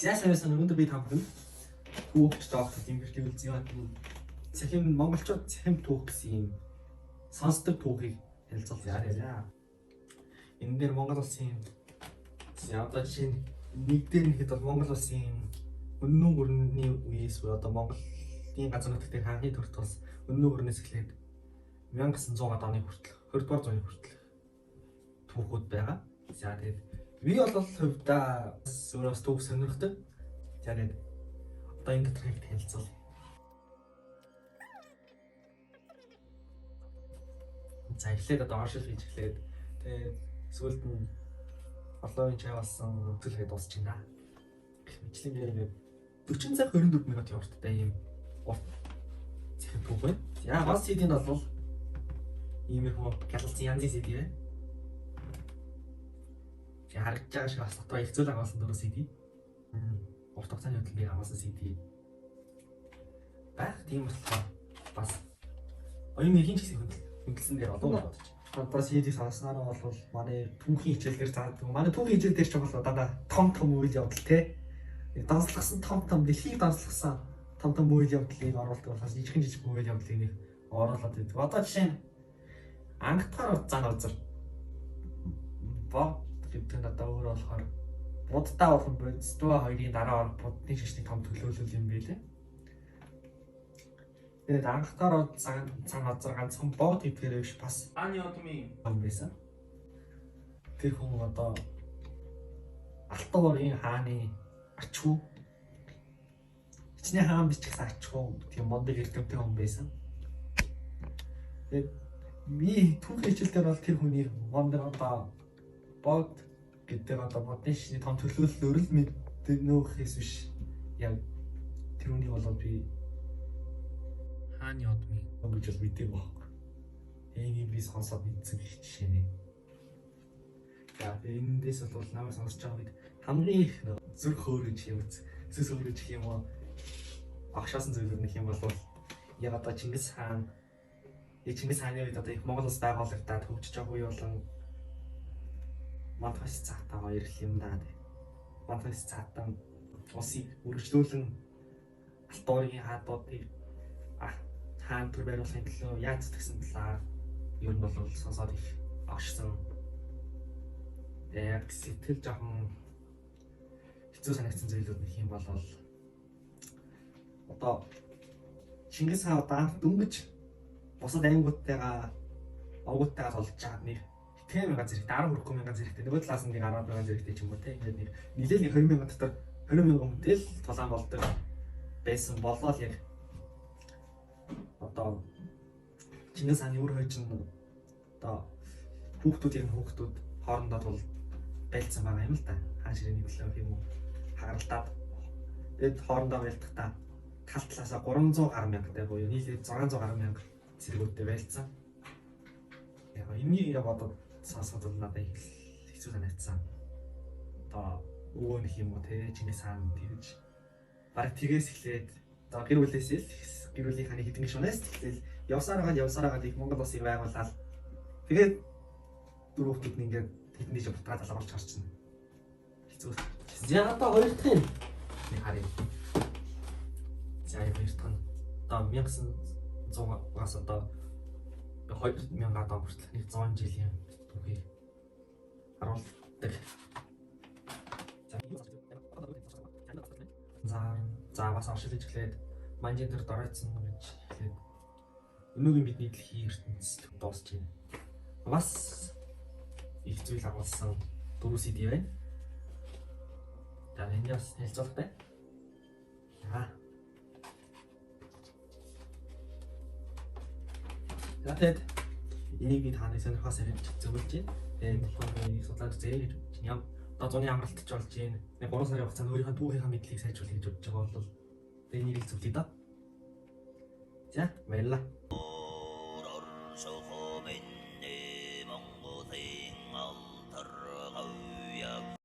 За сайн өнөөдөр би та бүхэнд түүхч доктор Дэмбэрлийн үлзий цахим монголчууд цахим түүх гэсэн юм сонсдог түүхийг танилцуулж яриа. Энэ дээр Монгол улсын одоо жишээ нэг дээр нэхэд бол Монгол улсын өннөө гүрний үеэс буюу одоо Монголын газар нутгийн хааны төрт бас өннөө гүрнээс эхлээд 1900-аад оны хүртэл 20-р зууны хүртэл түүхүүд байгаа. За тэгээд би бол хувьдаа өөрөөс түүх сонирхдаг. За тэгээд одоо энэ доторх танилцуулъя. За эхлээд одоо оршил хийж эхлээд тэгээд сүүлд нь Орловын чай болсон төлөвлөгөө дуусч байна. Мэдлэг ингээд 40 цаг 24 минут яварттай юм урт цахим түүх байна. За бас CD-нд бол иймэрхүү галзын янзын CD байна. Харагдж байгаа шиг бас дотоо их зүйл агуулсан 4 CD. Урт хугацааны хөдөлгөөний агуулсан CD. Байх тийм болохоор бас оюун эрхийн ч гэсэн хөндлөсөн дээр олон бодож. Одоо CD сонсноор бол манай түүхийн хичээлээр заадаг. Манай түүхийн хичээл дээр ч бол дандаа том үйл явдал те. Данслагсан том дэлхийг данслагсан том үйл явдлыг оруулдаг болохоос жижиг үйл явдлыг нэг оруулаад байдаг. Одоо жишээ нь ангатгаар зан узар гэдэг нь одоо өөрөө болохоор буддаа болон бодисдоо хоёрын дараа буддын шашны том төлөөлөл юм байлээ. Тэгээд ангатгаар зан узар ганцхан бод гэдгээр биш бас Ани Одмын юм байсан. Тэр хүн одоо Алтан хааны ачуу хичнээн хаан бичсэн ачуу тийм мундаг эрдэмтэн хүн байсан. Тэгээд би түүх хичээлдэр бол тэр хүний мундаг одоо бод гэдэг одоо бодны шишний том төлөөлөл өрөл нөөхөөс биш. Яг тэр үнийг болоод би хааны одмын гэж бол мэдээ байхгүй. Энийг би сонсоод мэдсэн жишээ нэ. За эндээс бол намайг сонсож байгаа үед хамгийн их зүрх хөөрөж юм уу агшаасан зүйлүүд нэх юм бол яг одоо Чингис хааны үед одоо их Монгол улс байгуулагдаад хөгжиж байгаа үе болон Мантас цаатаа хоёр юм даа. Мантас цаатаа улсыг үргэлжлүүлэн Алтан хаадуудыг хаан төр бариулахын төлөө яаж зэтгсэн талаар ер нь бол сонсоод их агшсан. Яг сэтгэл жоохон хэцүү санагдсан зүйлүүд нэх юм бол одоо Чингис хаан одоо дөнгөж бусад аймагуудтайгаа овгуудтайгаа толж байгаа нэг 10,000 зэрэгтэй 10 хүрэхгүй мянган зэрэгтэй нөгөө талаас нь 10,000 зэрэгтэй ч юм уу те ингээд нэг нэлээд 20,000 дотор 20,000 хүнтэй л тулаан болдог байсан болоо л яг одоо Чингис хааны өөр хойч нь одоо хүүхдүүд хоорондоо тул байлцсан байгаа юм л да. Хаан ширээний төлөө юм уу хагаралтаад тэгэд хоорондоо байлдахдаа тал талаасаа 300 гаруй мянгатай буюу нийлээд 600 гаруй мянга зэрэгүүдтэй байлцсан. Яг энийг бодоод сонсоод бол надад их хэцүү санагдсан. Одоо өвөө нөх юм уу те Чингис хаан тэгж бараг тгээс эхлээд одоо гэр бүлийн хааны хэдэн гишүүнээс эхлээл явсаар байгаа их Монгол улсыг байгуулаад тэгээд дөрөвтүүд нь ингээд тэдний ч бутгаад алгуулж харчихна. Хэцүү. За одоо хоёр дахь нь харъя. За хоёр дахь нь одоо 1900-аас одоо 2000-аад он хүртэл 100 жилийн түүхийг харуулдаг. За бас оршил хийж эхлээд манжин дээр доройтсон гэж эхлээд өнөөгийн бидний дэлхийн ертөнцийн дуусч байна. Бас их зүйл агуулсан 4 CD байна. За энэ бас хэлцүүлэхтэй. За тэгээд энийг би таны сонирхоос ирж зөвлөж байна. Тэгээд болохгүй судлаад зэрэг юм одоо зуны амралтч болж байна. Нэг 3 сарын хугацаанд өөрийнхөө түүхийнхаа мэдлийг сайжруулах гэж бодож байгаа бол тэгээд энийг зөвлөе да. За баярлалаа.